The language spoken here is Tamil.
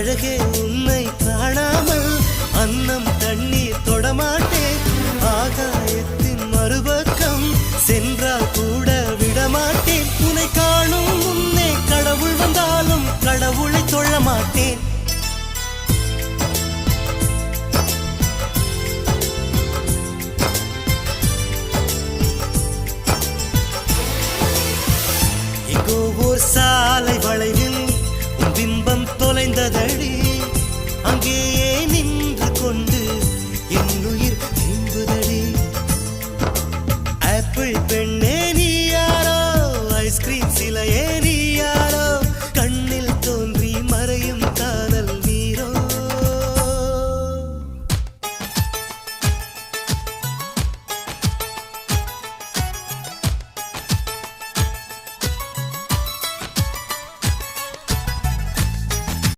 அழகே உன்னை காணாமல் அன்னம் தண்ணீர் தொடமாட்டேன். ஆகாயத்தின் மறுபக்கம் சென்றால் கூட விடமாட்டேன். உன்னை காணும் முன்னே கடவுள் வந்தாலும் கடவுளை தொழ மாட்டேன். எங்கோ ஓர் சாலை வளைவில் உன் பிம்பம் தொலைந்ததடி.